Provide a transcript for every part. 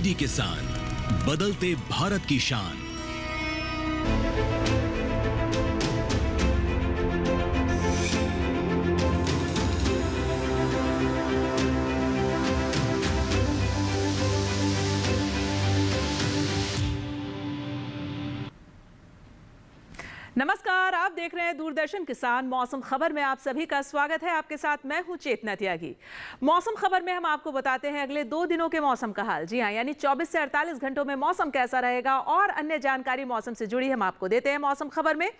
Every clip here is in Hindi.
डीडी किसान, बदलते भारत की शान। नमस्कार, आप देख रहे हैं दूरदर्शन किसान। मौसम खबर में आप सभी का स्वागत है। आपके साथ मैं हूं चेतना त्यागी। मौसम खबर में हम आपको बताते हैं अगले 2 दिनों के मौसम का हाल। जी हां, यानी 24 से 48 घंटों में मौसम कैसा रहेगा और अन्य जानकारी मौसम से जुड़ी हम आपको देते हैं मौसम खबर में।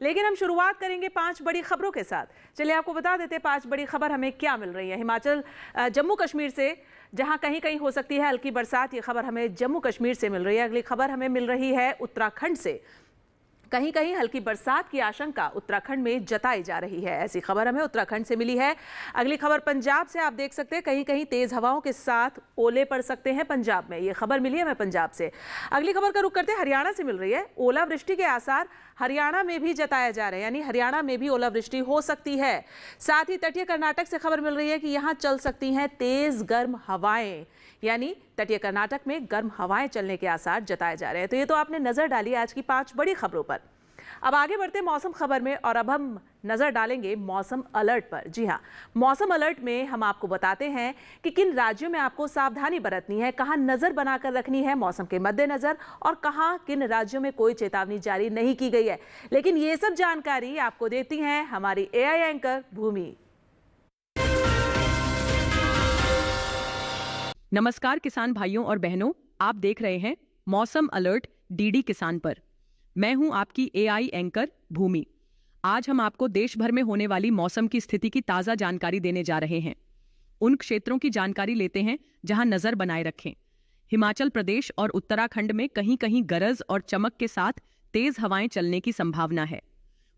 लेकिन हम शुरुआत करेंगे 5 बड़ी खबरों के साथ। चलिए आपको बता देते हैं 5 बड़ी खबर हमें क्या मिल रही है। हिमाचल जम्मू कश्मीर से, जहां कहीं कहीं हो सकती है हल्की बरसात, ये खबर हमें जम्मू कश्मीर से मिल रही है। अगली खबर हमें मिल रही है उत्तराखंड से, कहीं कहीं हल्की बरसात की आशंका उत्तराखंड में जताई जा रही है। ऐसी खबर हमें उत्तराखंड से मिली है। अगली खबर पंजाब से, आप देख सकते हैं कहीं कहीं तेज हवाओं के साथ ओले पड़ सकते हैं पंजाब में। ये खबर मिली है हमें पंजाब से। अगली खबर का रुख करते हैं हरियाणा से मिल रही है। ओलावृष्टि के आसार हरियाणा में भी जताए जा रहे हैं, यानी हरियाणा में भी ओलावृष्टि हो सकती है। साथ ही तटीय कर्नाटक से खबर मिल रही है कि यहाँ चल सकती हैं तेज गर्म हवाएं, यानी तटीय कर्नाटक में गर्म हवाएं चलने के आसार जताए जा रहे हैं। तो ये तो आपने नजर डाली आज की 5 बड़ी खबरों पर। अब आगे बढ़ते मौसम खबर में और अब हम नजर डालेंगे मौसम अलर्ट पर। जी हां, मौसम अलर्ट में हम आपको बताते हैं कि किन राज्यों में आपको सावधानी बरतनी है, कहां नजर बनाकर रखनी है मौसम के मद्देनजर, और कहां किन राज्यों में कोई चेतावनी जारी नहीं की गई है। लेकिन ये सब जानकारी आपको देती हैं हमारी एआई एंकर भूमि। नमस्कार किसान भाइयों और बहनों, आप देख रहे हैं मौसम अलर्ट डीडी किसान पर। मैं हूं आपकी एआई एंकर भूमि। आज हम आपको देश भर में होने वाली मौसम की स्थिति की ताज़ा जानकारी देने जा रहे हैं। उन क्षेत्रों की जानकारी लेते हैं जहां नजर बनाए रखें। हिमाचल प्रदेश और उत्तराखंड में कहीं कहीं गरज और चमक के साथ तेज हवाएं चलने की संभावना है।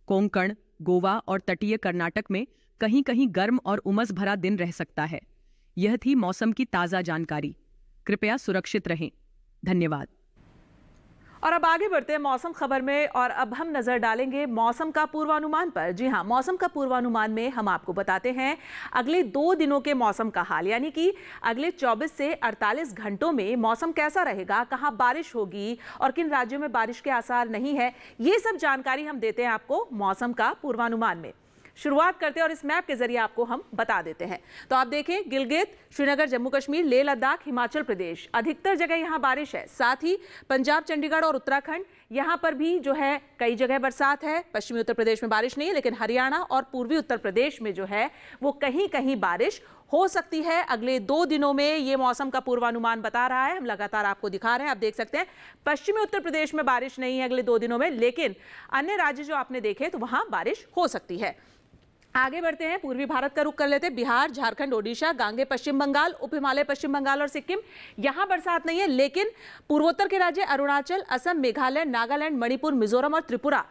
कोंकण, गोवा और तटीय कर्नाटक में कहीं कहीं गर्म और उमस भरा दिन रह सकता है। यह थी मौसम की ताज़ा जानकारी। कृपया सुरक्षित रहें। धन्यवाद। और अब आगे बढ़ते हैं मौसम खबर में और अब हम नजर डालेंगे मौसम का पूर्वानुमान पर। जी हां, मौसम का पूर्वानुमान में हम आपको बताते हैं अगले 2 दिनों के मौसम का हाल, यानी कि अगले 24 से 48 घंटों में मौसम कैसा रहेगा, कहां बारिश होगी और किन राज्यों में बारिश के आसार नहीं है। ये सब जानकारी हम देते हैं आपको मौसम का पूर्वानुमान में। शुरुआत करते हैं और इस मैप के जरिए आपको हम बता देते हैं। तो आप देखें, गिलगित, श्रीनगर, जम्मू कश्मीर, लेह लद्दाख, हिमाचल प्रदेश, अधिकतर जगह यहां बारिश है। साथ ही पंजाब, चंडीगढ़ और उत्तराखंड, यहां पर भी जो है कई जगह बरसात है। पश्चिमी उत्तर प्रदेश में बारिश नहीं है, लेकिन हरियाणा और पूर्वी उत्तर प्रदेश में जो है वो कहीं कहीं बारिश हो सकती है। अगले 2 दिनों में ये मौसम का पूर्वानुमान बता रहा है। हम लगातार आपको दिखा रहे हैं, आप देख सकते हैं पश्चिमी उत्तर प्रदेश में बारिश नहीं है अगले 2 दिनों में, लेकिन अन्य राज्य जो आपने देखे तो वहां बारिश हो सकती है। आगे बढ़ते हैं, पूर्वी भारत का रुख कर लेते हैं। बिहार, झारखंड, ओडिशा, गांगे पश्चिम बंगाल, उप हिमालय पश्चिम बंगाल और सिक्किम, यहां बरसात नहीं है। लेकिन पूर्वोत्तर के राज्य अरुणाचल, असम, मेघालय, नागालैंड, मणिपुर, मिजोरम और त्रिपुरा,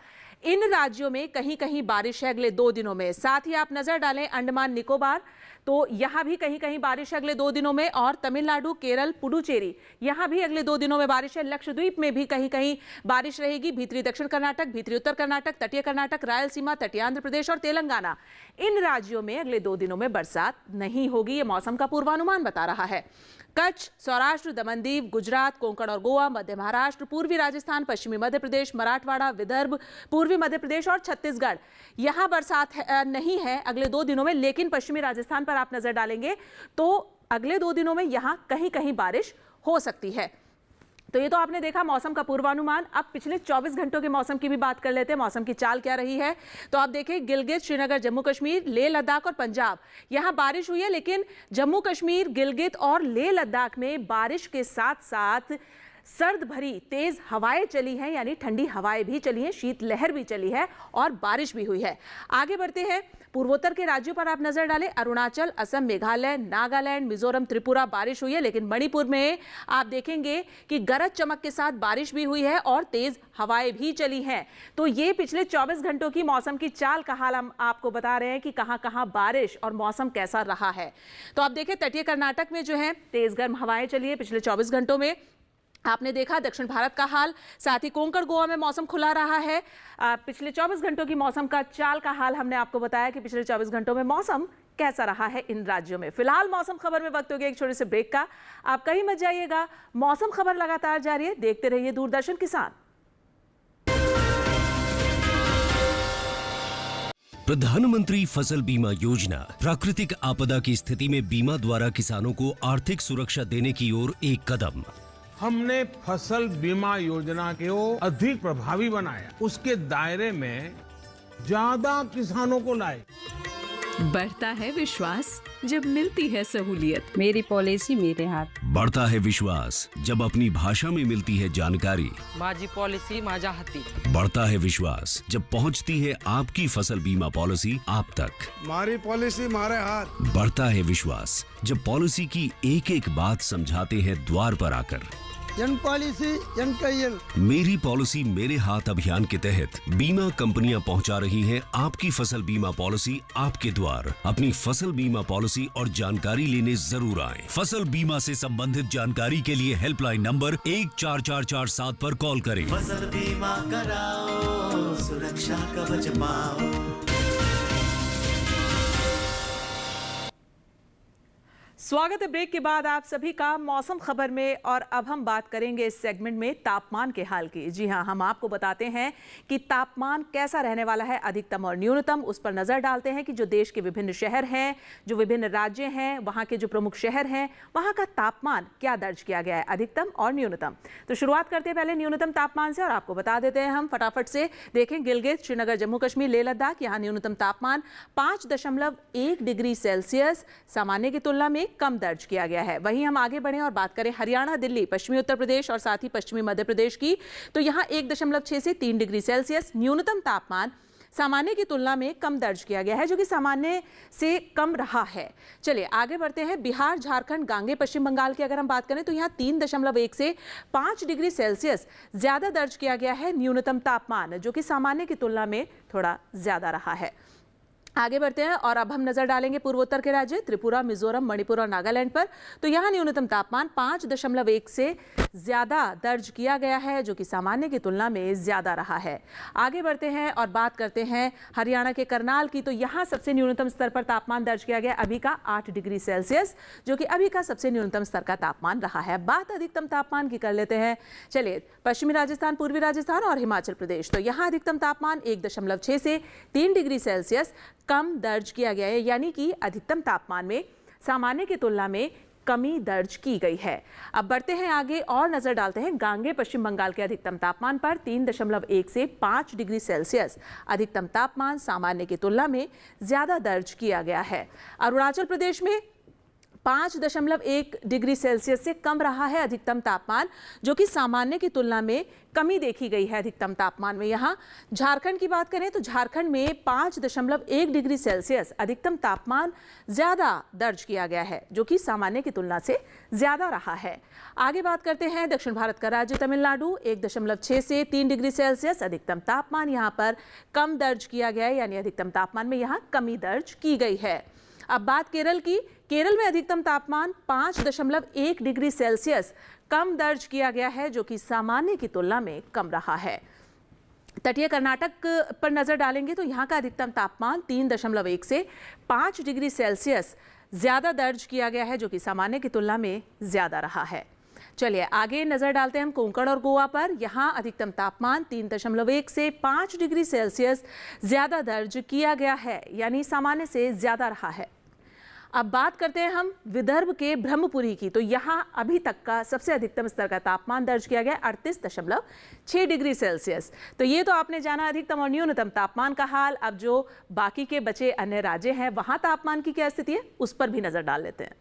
इन राज्यों में कहीं कहीं बारिश है अगले 2 दिनों में। साथ ही आप नजर डालें अंडमान निकोबार, तो यहां भी कहीं कहीं बारिश है अगले 2 दिनों में। और तमिलनाडु, केरल, पुडुचेरी, यहां भी अगले 2 दिनों में बारिश है। लक्षद्वीप में भी कहीं कहीं बारिश रहेगी। भीतरी दक्षिण कर्नाटक, भीतरी उत्तर कर्नाटक, तटीय कर्नाटक, रायलसीमा, तटीय आंध्र प्रदेश और तेलंगाना, इन राज्यों में अगले 2 दिनों में बरसात नहीं होगी। ये मौसम का पूर्वानुमान बता रहा है। कच्छ, सौराष्ट्र, दमनदीप, गुजरात, कोंकण और गोवा, मध्य महाराष्ट्र, पूर्वी राजस्थान, पश्चिमी मध्य प्रदेश, मराठवाड़ा, विदर्भ, पूर्वी मध्य प्रदेश और छत्तीसगढ़, यहां बरसात नहीं है अगले 2 दिनों में। लेकिन पश्चिमी राजस्थान पर आप नजर डालेंगे तो अगले 2 दिनों में यहां कहीं कहीं बारिश हो सकती है। तो ये तो आपने देखा मौसम का पूर्वानुमान। अब पिछले 24 घंटों के मौसम की भी बात कर लेते हैं, मौसम की चाल क्या रही है। तो आप देखें, गिलगित, श्रीनगर, जम्मू कश्मीर, लेह लद्दाख और पंजाब, यहां बारिश हुई है। लेकिन जम्मू कश्मीर, गिलगित और लेह लद्दाख में बारिश के साथ साथ सर्द भरी तेज हवाएं चली हैं, यानी ठंडी हवाएं भी चली हैं, शीतलहर भी चली है और बारिश भी हुई है। आगे बढ़ते हैं, पूर्वोत्तर के राज्यों पर आप नजर डालें। अरुणाचल, असम, मेघालय, नागालैंड, मिजोरम, त्रिपुरा, बारिश हुई है। लेकिन मणिपुर में आप देखेंगे कि गरज चमक के साथ बारिश भी हुई है और तेज हवाएं भी चली हैं। तो ये पिछले 24 घंटों की मौसम की चाल का हाल हम आपको बता रहे हैं कि कहां कहां बारिश और मौसम कैसा रहा है। तो आप देखें, तटीय कर्नाटक में जो है तेज गर्म हवाएं चली है पिछले 24 घंटों में। आपने देखा दक्षिण भारत का हाल, साथ ही कोंकण गोवा में मौसम खुला रहा है। पिछले 24 घंटों की मौसम का चाल का हाल हमने आपको बताया कि पिछले 24 घंटों में मौसम कैसा रहा है इन राज्यों में। फिलहाल मौसम खबर में वक्त हो गया एक छोटे से ब्रेक का। आप कहीं मत जाइएगा, मौसम खबर लगातार जारी है, देखते रहिए दूरदर्शन किसान। प्रधानमंत्री फसल बीमा योजना प्राकृतिक आपदा की स्थिति में बीमा द्वारा किसानों को आर्थिक सुरक्षा देने की ओर एक कदम। हमने फसल बीमा योजना को अधिक प्रभावी बनाया, उसके दायरे में ज्यादा किसानों को लाए। बढ़ता है विश्वास जब मिलती है सहूलियत। मेरी पॉलिसी मेरे हाथ। बढ़ता है विश्वास जब अपनी भाषा में मिलती है जानकारी। माझी पॉलिसी माझ्या हाती। बढ़ता है विश्वास जब पहुंचती है आपकी फसल बीमा पॉलिसी आप तक। मारी पॉलिसी मारे हाथ। बढ़ता है विश्वास जब पॉलिसी की एक एक बात समझाते हैं द्वार पर आकर। जन पॉलिसी जन कैयल। मेरी पॉलिसी मेरे हाथ अभियान के तहत बीमा कंपनियां पहुंचा रही हैं आपकी फसल बीमा पॉलिसी आपके द्वार। अपनी फसल बीमा पॉलिसी और जानकारी लेने जरूर आएं। फसल बीमा से संबंधित जानकारी के लिए हेल्पलाइन नंबर 14447 पर कॉल करें। फसल बीमा कराओ, सुरक्षा कवच पाओ। स्वागत है ब्रेक के बाद आप सभी का मौसम खबर में। और अब हम बात करेंगे इस सेगमेंट में तापमान के हाल की। जी हां, हम आपको बताते हैं कि तापमान कैसा रहने वाला है, अधिकतम और न्यूनतम, उस पर नजर डालते हैं कि जो देश के विभिन्न शहर हैं, जो विभिन्न राज्य हैं, वहां के जो प्रमुख शहर हैं, वहां का तापमान क्या दर्ज किया गया है, अधिकतम और न्यूनतम। तो शुरुआत करते हैं पहले न्यूनतम तापमान से और आपको बता देते हैं हम फटाफट से। देखें, गिलगित, श्रीनगर, जम्मू कश्मीर, लेह लद्दाख, यहाँ न्यूनतम तापमान 5.1 डिग्री सेल्सियस सामान्य की तुलना में कम दर्ज किया गया है। वहीं हम आगे बढ़ें और बात करें हरियाणा, दिल्ली, पश्चिमी उत्तर प्रदेश और साथ ही पश्चिमी मध्य प्रदेश की, तो यहाँ 1.6 से 3 डिग्री सेल्सियस न्यूनतम तापमान सामान्य की तुलना में कम दर्ज किया गया है, जो कि सामान्य से कम रहा है। चलिए आगे बढ़ते हैं। बिहार, झारखंड, गांगे, पश्चिम बंगाल की अगर हम बात करें तो यहाँ 3.1 से 5 डिग्री सेल्सियस ज्यादा दर्ज किया गया है न्यूनतम तापमान, जो कि सामान्य की तुलना में थोड़ा ज्यादा रहा है। आगे बढ़ते हैं और अब हम नजर डालेंगे पूर्वोत्तर के राज्य त्रिपुरा, मिजोरम, मणिपुर और नागालैंड पर। तो यहाँ न्यूनतम तापमान 5.1 से ज्यादा दर्ज किया गया है, जो कि सामान्य की तुलना में ज्यादा रहा है। आगे बढ़ते हैं और बात करते हैं हरियाणा के करनाल की। तो यहाँ सबसे न्यूनतम स्तर पर तापमान दर्ज किया गया अभी का 8 डिग्री सेल्सियस, जो कि अभी का सबसे न्यूनतम स्तर का तापमान रहा है। बात अधिकतम तापमान की कर लेते हैं। चलिए, पश्चिमी राजस्थान, पूर्वी राजस्थान और हिमाचल प्रदेश, तो यहाँ अधिकतम तापमान 1.6 से 3 डिग्री सेल्सियस कम दर्ज किया गया है, यानी कि अधिकतम तापमान में सामान्य की तुलना में कमी दर्ज की गई है। अब बढ़ते हैं आगे और नजर डालते हैं गांगे, पश्चिम बंगाल के अधिकतम तापमान पर। 3.1 से 5 डिग्री सेल्सियस अधिकतम तापमान सामान्य की तुलना में ज्यादा दर्ज किया गया है। अरुणाचल प्रदेश में 5.1 डिग्री सेल्सियस से कम रहा है अधिकतम तापमान, जो कि सामान्य की तुलना में कमी देखी गई है अधिकतम तापमान में। यहाँ झारखंड की बात करें तो झारखंड में 5.1 डिग्री सेल्सियस अधिकतम तापमान ज्यादा दर्ज किया गया है, जो कि सामान्य की तुलना से ज्यादा रहा है। आगे बात करते हैं दक्षिण भारत का राज्य तमिलनाडु। 1.6 से 3 डिग्री सेल्सियस अधिकतम तापमान यहाँ पर कम दर्ज किया गया है, यानी अधिकतम तापमान में यहाँ कमी दर्ज की गई है। अब बात केरल की। केरल में अधिकतम तापमान 5.1 डिग्री सेल्सियस कम दर्ज किया गया है, जो कि सामान्य की तुलना में कम रहा है। तटीय कर्नाटक पर नजर डालेंगे तो यहाँ का अधिकतम तापमान 3.1 से 5 डिग्री सेल्सियस ज्यादा दर्ज किया गया है, जो कि सामान्य की तुलना में ज्यादा रहा है। चलिए आगे नजर डालते हैं हम कोंकण और गोवा पर। यहाँ अधिकतम तापमान 3.1 से 5 डिग्री सेल्सियस ज्यादा दर्ज किया गया है, यानी सामान्य से ज्यादा रहा है। अब बात करते हैं हम विदर्भ के ब्रह्मपुरी की। तो यहाँ अभी तक का सबसे अधिकतम स्तर का तापमान दर्ज किया गया 38.6 डिग्री सेल्सियस। तो ये तो आपने जाना अधिकतम और न्यूनतम तापमान का हाल। अब जो बाकी के बचे अन्य राज्य हैं, वहाँ तापमान की क्या स्थिति है, उस पर भी नजर डाल लेते हैं।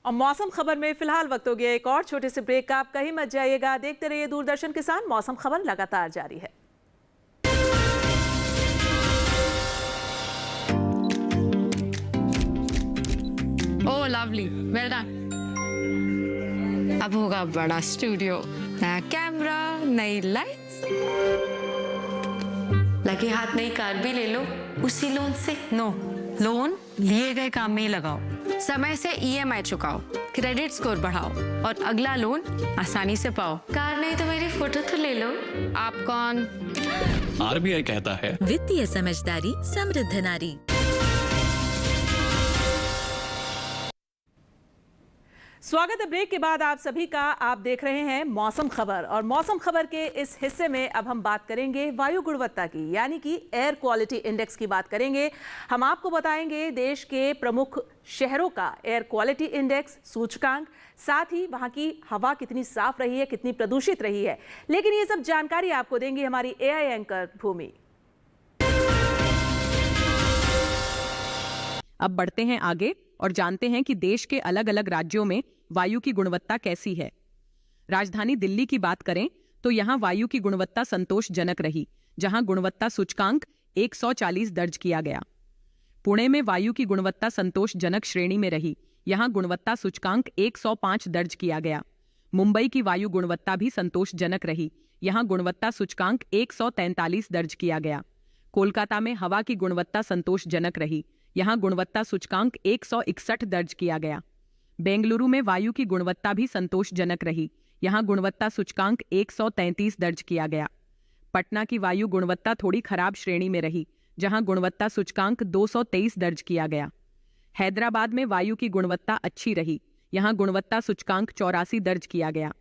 और मौसम खबर में फिलहाल वक्त हो गया एक और छोटे से ब्रेक का। आप कहीं मत जाइएगा, देखते रहिए दूरदर्शन किसान। मौसम खबर लगातार जारी है। ओह लवली, वेल डन। अब होगा बड़ा स्टूडियो, नया कैमरा, नई लाइट्स। लगे हाथ नई कार भी ले लो उसी लोन से। नो, लोन लिए गए काम में ही लगाओ, समय से EMI चुकाओ, क्रेडिट स्कोर बढ़ाओ और अगला लोन आसानी से पाओ। कार नहीं तो मेरी फोटो तो ले लो। आप कौन? RBI कहता है वित्तीय समझदारी समृद्ध नारी। स्वागत है ब्रेक के बाद आप सभी का। आप देख रहे हैं मौसम खबर और मौसम खबर के इस हिस्से में अब हम बात करेंगे वायु गुणवत्ता की, यानी कि एयर क्वालिटी इंडेक्स की बात करेंगे। हम आपको बताएंगे देश के प्रमुख शहरों का एयर क्वालिटी इंडेक्स सूचकांक, साथ ही वहां की हवा कितनी साफ रही है, कितनी प्रदूषित रही है। लेकिन ये सब जानकारी आपको देंगी हमारी AI एंकर भूमि। अब बढ़ते हैं आगे और जानते हैं कि देश के अलग अलग राज्यों में वायु की गुणवत्ता कैसी है। राजधानी दिल्ली की बात करें तो यहां वायु की गुणवत्ता संतोषजनक रही, जहां गुणवत्ता सूचकांक 140 दर्ज किया गया। पुणे में वायु की गुणवत्ता संतोषजनक श्रेणी में रही, यहां गुणवत्ता सूचकांक 105 दर्ज किया गया। मुंबई की वायु गुणवत्ता भी संतोषजनक रही, यहां गुणवत्ता सूचकांक 143 दर्ज किया गया। कोलकाता में हवा की गुणवत्ता संतोषजनक रही, यहां गुणवत्ता सूचकांक 161 दर्ज किया गया। बेंगलुरु में वायु की गुणवत्ता भी संतोषजनक रही, यहां गुणवत्ता सूचकांक 133 दर्ज किया गया। पटना की वायु गुणवत्ता थोड़ी खराब श्रेणी में रही, जहां गुणवत्ता सूचकांक 223 दर्ज किया गया। हैदराबाद में वायु की गुणवत्ता अच्छी रही, यहां गुणवत्ता सूचकांक 84 दर्ज किया गया।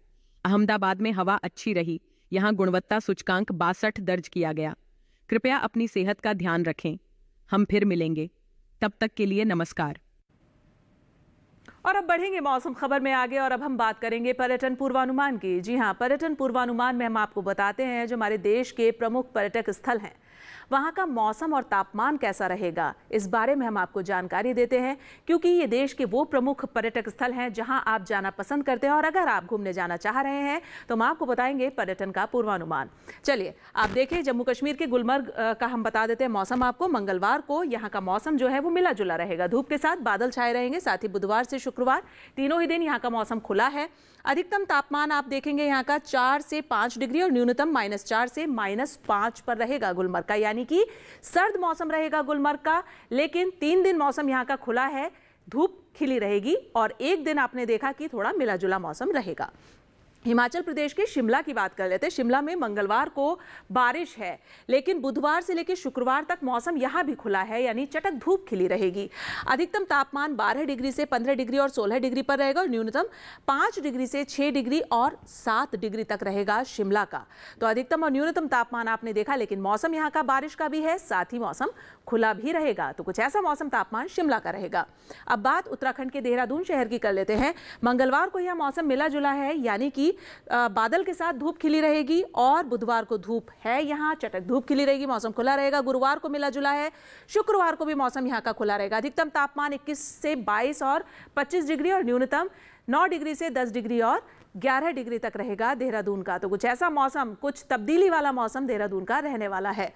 अहमदाबाद में हवा अच्छी रही, यहां गुणवत्ता सूचकांक 62 दर्ज किया गया। कृपया अपनी सेहत का ध्यान रखें। हम फिर मिलेंगे, तब तक के लिए नमस्कार। और अब बढ़ेंगे मौसम खबर में आगे और अब हम बात करेंगे पर्यटन पूर्वानुमान की। जी हां, पर्यटन पूर्वानुमान में हम आपको बताते हैं जो हमारे देश के प्रमुख पर्यटक स्थल हैं वहां का मौसम और तापमान कैसा रहेगा, इस बारे में हम आपको जानकारी देते हैं, क्योंकि ये देश के वो प्रमुख पर्यटक स्थल हैं जहां आप जाना पसंद करते हैं। और अगर आप घूमने जाना चाह रहे हैं तो हम आपको बताएंगे पर्यटन का पूर्वानुमान। चलिए आप देखें, जम्मू कश्मीर के गुलमर्ग का हम बता देते हैं मौसम आपको। मंगलवार को यहाँ का मौसम जो है वो मिला जुला रहेगा, धूप के साथ बादल छाए रहेंगे। साथ ही बुधवार से शुक्रवार तीनों ही दिन यहाँ का मौसम खुला है। अधिकतम तापमान आप देखेंगे यहाँ का 4 से 5 डिग्री और न्यूनतम -4 से -5 पर रहेगा गुलमर्ग का, यानी कि सर्द मौसम रहेगा गुलमर्ग का। लेकिन 3 दिन मौसम यहाँ का खुला है, धूप खिली रहेगी और एक दिन आपने देखा कि थोड़ा मिला जुला मौसम रहेगा। हिमाचल प्रदेश के शिमला की बात कर लेते हैं। शिमला में मंगलवार को बारिश है, लेकिन बुधवार से लेकर शुक्रवार तक मौसम यहाँ भी खुला है, यानी चटक धूप खिली रहेगी। अधिकतम तापमान 12 डिग्री से 15 डिग्री और 16 डिग्री पर रहेगा और न्यूनतम 5 डिग्री से 6 डिग्री और 7 डिग्री तक रहेगा शिमला का। तो अधिकतम और न्यूनतम तापमान आपने देखा, लेकिन मौसम यहाँ का बारिश का भी है, साथ ही मौसम खुला भी रहेगा। तो कुछ ऐसा मौसम तापमान शिमला का रहेगा। अब बात उत्तराखंड के देहरादून शहर की कर लेते हैं। मंगलवार को यह मौसम मिला जुला है, यानी कि बादल के साथ धूप खिली रहेगी और बुधवार को धूप है, यहाँ चटक धूप खिली रहेगी, मौसम खुला रहेगा। गुरुवार को मिला जुला है, शुक्रवार को भी मौसम यहाँ का खुला रहेगा। अधिकतम तापमान 21 से 22 और 25 डिग्री और न्यूनतम 9 डिग्री से 10 डिग्री और 11 डिग्री तक रहेगा देहरादून का। तो कुछ ऐसा मौसम, कुछ तब्दीली वाला मौसम देहरादून का रहने वाला है।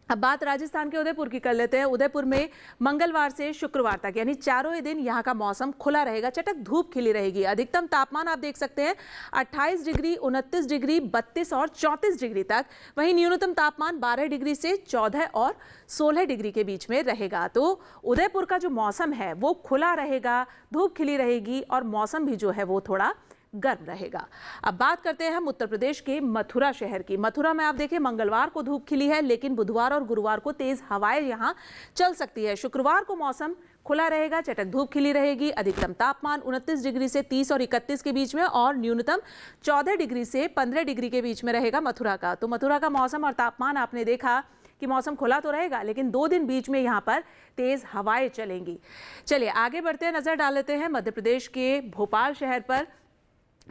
अब बात राजस्थान के उदयपुर की कर लेते हैं। उदयपुर में मंगलवार से शुक्रवार तक यानी चारों ही दिन यहाँ का मौसम खुला रहेगा, चटक धूप खिली रहेगी। अधिकतम तापमान आप देख सकते हैं 28 डिग्री, 29 डिग्री, 32 और 34 डिग्री तक। वहीं न्यूनतम तापमान 12 डिग्री से 14 और 16 डिग्री के बीच में रहेगा। तो उदयपुर का जो मौसम है वो खुला रहेगा, धूप खिली रहेगी और मौसम भी जो है वो थोड़ा गर्म रहेगा। अब बात करते हैं हम उत्तर प्रदेश के मथुरा शहर की। मथुरा में आप देखें मंगलवार को धूप खिली है, लेकिन बुधवार और गुरुवार को तेज हवाएं यहां चल सकती है। शुक्रवार को मौसम खुला रहेगा, चटक धूप खिली रहेगी। अधिकतम तापमान 29 डिग्री से 30 और 31 के बीच में और न्यूनतम 14 डिग्री से 15 डिग्री के बीच में रहेगा मथुरा का। तो मथुरा का मौसम और तापमान आपने देखा कि मौसम खुला तो रहेगा, लेकिन 2 दिन बीच में यहाँ पर तेज हवाएं चलेंगी। चलिए आगे बढ़ते हैं, नजर डाल लेते हैं मध्य प्रदेश के भोपाल शहर पर।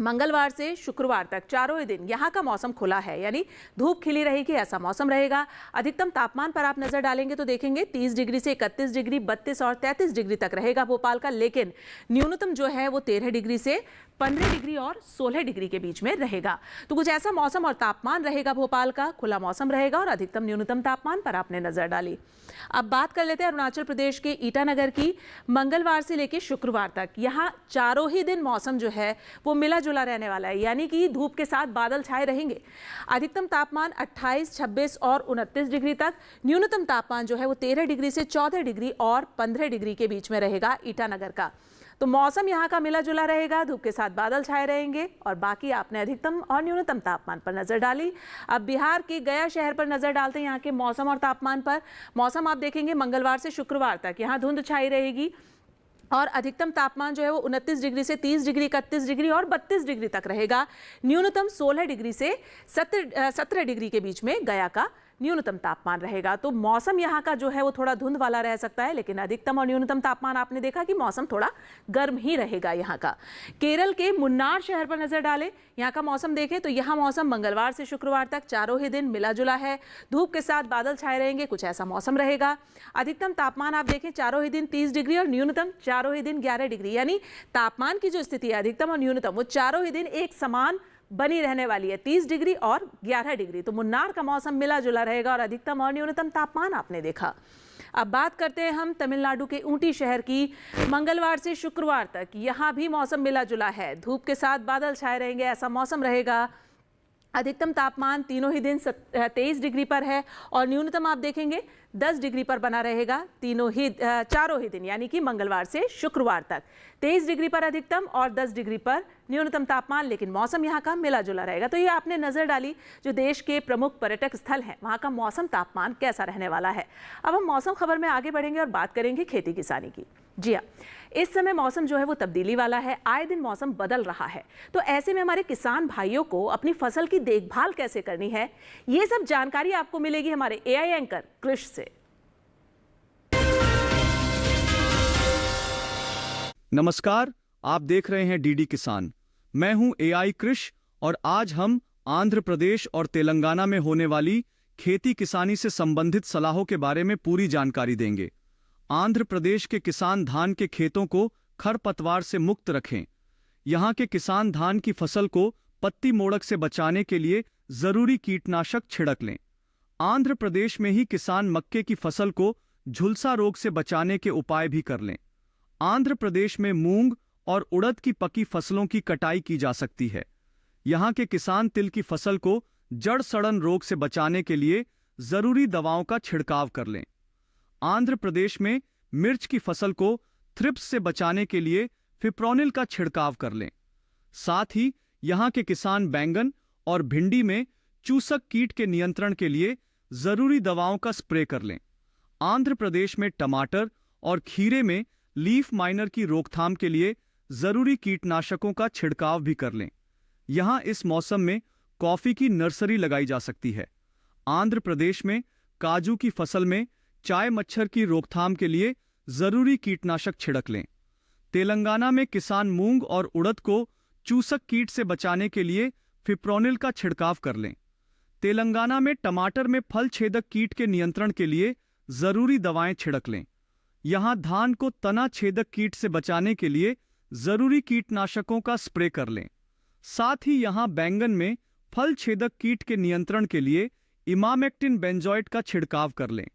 मंगलवार से शुक्रवार तक चारों ही दिन यहाँ का मौसम खुला है, यानी धूप खिली रहेगी, ऐसा मौसम रहेगा। अधिकतम तापमान पर आप नजर डालेंगे तो देखेंगे 30 डिग्री से 31 डिग्री, 32 और 33 डिग्री तक रहेगा भोपाल का, लेकिन न्यूनतम जो है वो 13 डिग्री से 15 डिग्री और 16 डिग्री के बीच में रहेगा। तो कुछ ऐसा मौसम और तापमान रहेगा भोपाल का, खुला मौसम रहेगा और अधिकतम न्यूनतम तापमान पर आपने नजर डाली। अब बात कर लेते हैं अरुणाचल प्रदेश के ईटानगर की। मंगलवार से लेकर शुक्रवार तक यहाँ चारों ही दिन मौसम जो है वो मिला जुला रहने वाला है, यानी कि धूप के साथ बादल छाए रहेंगे। अधिकतम तापमान 28, 26 और 29 डिग्री तक, न्यूनतम तापमान जो है वो 13 डिग्री से 14 डिग्री और 15 डिग्री के बीच में रहेगा ईटानगर का। तो मौसम यहाँ का मिला जुला रहेगा, धूप के साथ बादल छाए रहेंगे। और बाकी आपने अधिकतम और न्यूनतम तापमान पर नजर डाली। अब बिहार के गया शहर पर नजर डालते हैं यहाँ के मौसम और तापमान पर। मौसम आप देखेंगे मंगलवार से शुक्रवार तक यहाँ धुंध छाई रहेगी और अधिकतम तापमान जो है वो 29 डिग्री से 30 डिग्री, 31 डिग्री और 32 डिग्री तक रहेगा। न्यूनतम 16 डिग्री से 17 डिग्री के बीच में गया का न्यूनतम तापमान रहेगा। तो मौसम यहाँ का जो है वो थोड़ा धुंध वाला रह सकता है, लेकिन अधिकतम और न्यूनतम तापमान आपने देखा कि मौसम थोड़ा गर्म ही रहेगा यहाँ का। केरल के मुन्नार शहर पर नजर डालें, यहाँ का मौसम देखें तो यहाँ मौसम मंगलवार से शुक्रवार तक चारों ही दिन मिला जुला है, धूप के साथ बादल छाए रहेंगे, कुछ ऐसा मौसम रहेगा। अधिकतम तापमान आप देखें चारों ही दिन 30 डिग्री और न्यूनतम चारों ही दिन 11 डिग्री, यानी तापमान की जो स्थिति है अधिकतम और न्यूनतम वो चारों ही दिन एक समान बनी रहने वाली है, 30 डिग्री और 11 डिग्री। तो मुन्नार का मौसम मिला जुला रहेगा और अधिकतम और न्यूनतम तापमान आपने देखा। अब बात करते हैं हम तमिलनाडु के ऊटी शहर की। मंगलवार से शुक्रवार तक यहाँ भी मौसम मिला जुला है, धूप के साथ बादल छाए रहेंगे, ऐसा मौसम रहेगा। अधिकतम तापमान तीनों ही दिन 23 डिग्री पर है और न्यूनतम आप देखेंगे 10 डिग्री पर बना रहेगा चारों ही दिन, यानी कि मंगलवार से शुक्रवार तक 23 डिग्री पर अधिकतम और 10 डिग्री पर न्यूनतम तापमान, लेकिन मौसम यहाँ का मिला जुला रहेगा। तो ये आपने नजर डाली जो देश के प्रमुख पर्यटक स्थल हैं वहाँ का मौसम तापमान कैसा रहने वाला है। अब हम मौसम खबर में आगे बढ़ेंगे और बात करेंगे खेती किसानी की। जी हाँ, इस समय मौसम जो है वो तब्दीली वाला है, आए दिन मौसम बदल रहा है। तो ऐसे में हमारे किसान भाइयों को अपनी फसल की देखभाल कैसे करनी है, ये सब जानकारी आपको मिलेगी हमारे एआई एंकर कृष से। नमस्कार, आप देख रहे हैं डीडी किसान। मैं हूं एआई कृष और आज हम आंध्र प्रदेश और तेलंगाना में होने वाली खेती किसानी से संबंधित सलाहों के बारे में पूरी जानकारी देंगे। आंध्र प्रदेश के किसान धान के खेतों को खरपतवार से मुक्त रखें। यहाँ के किसान धान की फसल को पत्ती मोड़क से बचाने के लिए जरूरी कीटनाशक छिड़क लें। आंध्र प्रदेश में ही किसान मक्के की फसल को झुलसा रोग से बचाने के उपाय भी कर लें। आंध्र प्रदेश में मूंग और उड़द की पकी फसलों की कटाई की जा सकती है। यहाँ के किसान तिल की फसल को जड़ सड़न रोग से बचाने के लिए जरूरी दवाओं का छिड़काव कर लें। आंध्र प्रदेश में मिर्च की फसल को थ्रिप्स से बचाने के लिए फिप्रोनिल का छिड़काव कर लें। साथ ही यहाँ के किसान बैंगन और भिंडी में चूसक कीट के नियंत्रण के लिए जरूरी दवाओं का स्प्रे कर लें। आंध्र प्रदेश में टमाटर और खीरे में लीफ माइनर की रोकथाम के लिए जरूरी कीटनाशकों का छिड़काव भी कर लें। यहाँ इस मौसम में कॉफी की नर्सरी लगाई जा सकती है। आंध्र प्रदेश में काजू की फसल में चाय मच्छर की रोकथाम के लिए जरूरी कीटनाशक छिड़क लें। तेलंगाना में किसान मूंग और उड़द को चूसक कीट से बचाने के लिए फिप्रोनिल का छिड़काव कर लें। तेलंगाना में टमाटर में फल छेदक कीट के नियंत्रण के लिए जरूरी दवाएं छिड़क लें। यहां धान को तना छेदक कीट से बचाने के लिए जरूरी कीटनाशकों का स्प्रे कर लें। साथ ही यहां बैंगन में फल छेदक कीट के नियंत्रण के लिए इमामेक्टिन बेंजोएट का छिड़काव कर लें।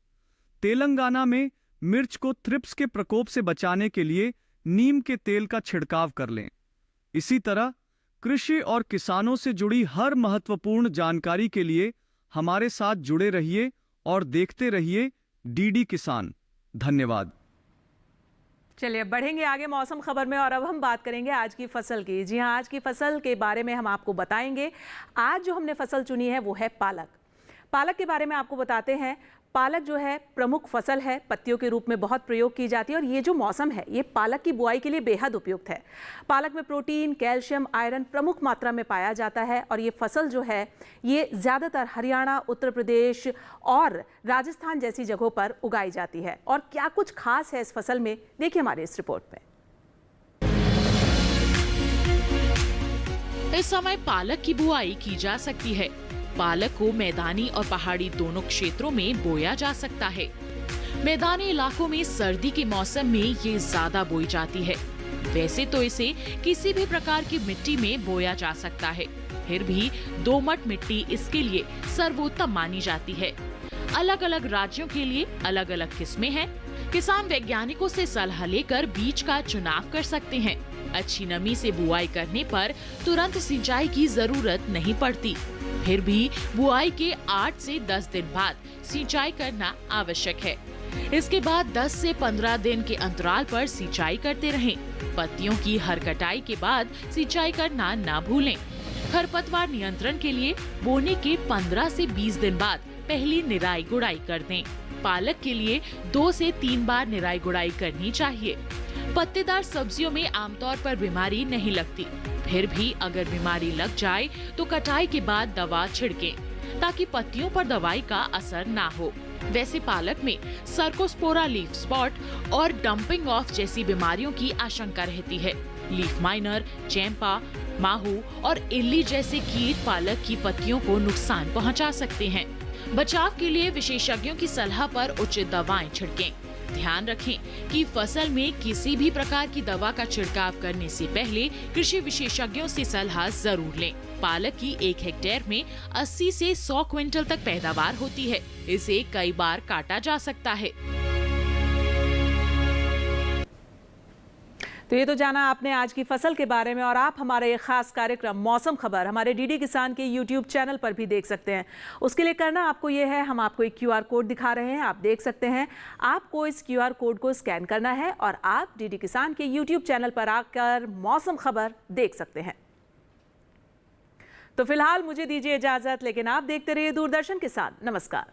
तेलंगाना में मिर्च को थ्रिप्स के प्रकोप से बचाने के लिए नीम के तेल का छिड़काव कर लें। इसी तरह कृषि और किसानों से जुड़ी हर महत्वपूर्ण जानकारी के लिए हमारे साथ जुड़े रहिए और देखते रहिए डीडी किसान। धन्यवाद। चलिए अब बढ़ेंगे आगे मौसम खबर में और अब हम बात करेंगे आज की फसल की। जी हाँ, आज की फसल के बारे में हम आपको बताएंगे। आज जो हमने फसल चुनी है वो है पालक। पालक के बारे में आपको बताते हैं। पालक जो है प्रमुख फसल है, पत्तियों के रूप में बहुत प्रयोग की जाती है और ये जो मौसम है ये पालक की बुआई के लिए बेहद उपयुक्त है। पालक में प्रोटीन, कैल्शियम, आयरन प्रमुख मात्रा में पाया जाता है और ये फसल जो है ये ज़्यादातर हरियाणा, उत्तर प्रदेश और राजस्थान जैसी जगहों पर उगाई जाती है। और क्या कुछ खास है इस फसल में, देखिए हमारे इस रिपोर्ट में। इस समय पालक की बुआई की जा सकती है। पालक को मैदानी और पहाड़ी दोनों क्षेत्रों में बोया जा सकता है। मैदानी इलाकों में सर्दी के मौसम में ये ज्यादा बोई जाती है। वैसे तो इसे किसी भी प्रकार की मिट्टी में बोया जा सकता है, फिर भी दोमट मिट्टी इसके लिए सर्वोत्तम मानी जाती है। अलग अलग राज्यों के लिए अलग अलग किस्में हैं। किसान वैज्ञानिकों से सलाह लेकर बीज का चुनाव कर सकते हैं। अच्छी नमी से बुआई करने पर तुरंत सिंचाई की जरूरत नहीं पड़ती। फिर भी बुआई के 8 से 10 दिन बाद सिंचाई करना आवश्यक है। इसके बाद 10 से 15 दिन के अंतराल पर सिंचाई करते रहें। पत्तियों की हर कटाई के बाद सिंचाई करना ना भूलें। खरपतवार नियंत्रण के लिए बोने के 15 से 20 दिन बाद पहली निराई गुड़ाई कर दें। पालक के लिए 2 से 3 बार निराई गुड़ाई करनी चाहिए। पत्तेदार सब्जियों में आमतौर पर बीमारी नहीं लगती, फिर भी अगर बीमारी लग जाए तो कटाई के बाद दवा छिड़कें ताकि पत्तियों पर दवाई का असर ना हो। वैसे पालक में सर्कोस्पोरा लीफ स्पॉट और डंपिंग ऑफ जैसी बीमारियों की आशंका रहती है। लीफ माइनर, चैंपा, माहू और इल्ली जैसे कीट पालक की पत्तियों को नुकसान पहुंचा सकते हैं। बचाव के लिए विशेषज्ञों की सलाह पर उचित दवाएं छिड़कें। ध्यान रखें कि फसल में किसी भी प्रकार की दवा का छिड़काव करने से पहले कृषि विशेषज्ञों से सलाह जरूर लें। पालक की 1 हेक्टेयर में 80 से 100 क्विंटल तक पैदावार होती है। इसे कई बार काटा जा सकता है। तो ये तो जाना आपने आज की फसल के बारे में, और आप हमारे ये खास कार्यक्रम मौसम खबर हमारे डीडी किसान के यूट्यूब चैनल पर भी देख सकते हैं। उसके लिए करना आपको ये है, हम आपको एक QR कोड दिखा रहे हैं, आप देख सकते हैं। आपको इस QR कोड को स्कैन करना है और आप डीडी किसान के यूट्यूब चैनल पर आकर मौसम खबर देख सकते हैं। तो फिलहाल मुझे दीजिए इजाजत, लेकिन आप देखते रहिए दूरदर्शन किसान। नमस्कार।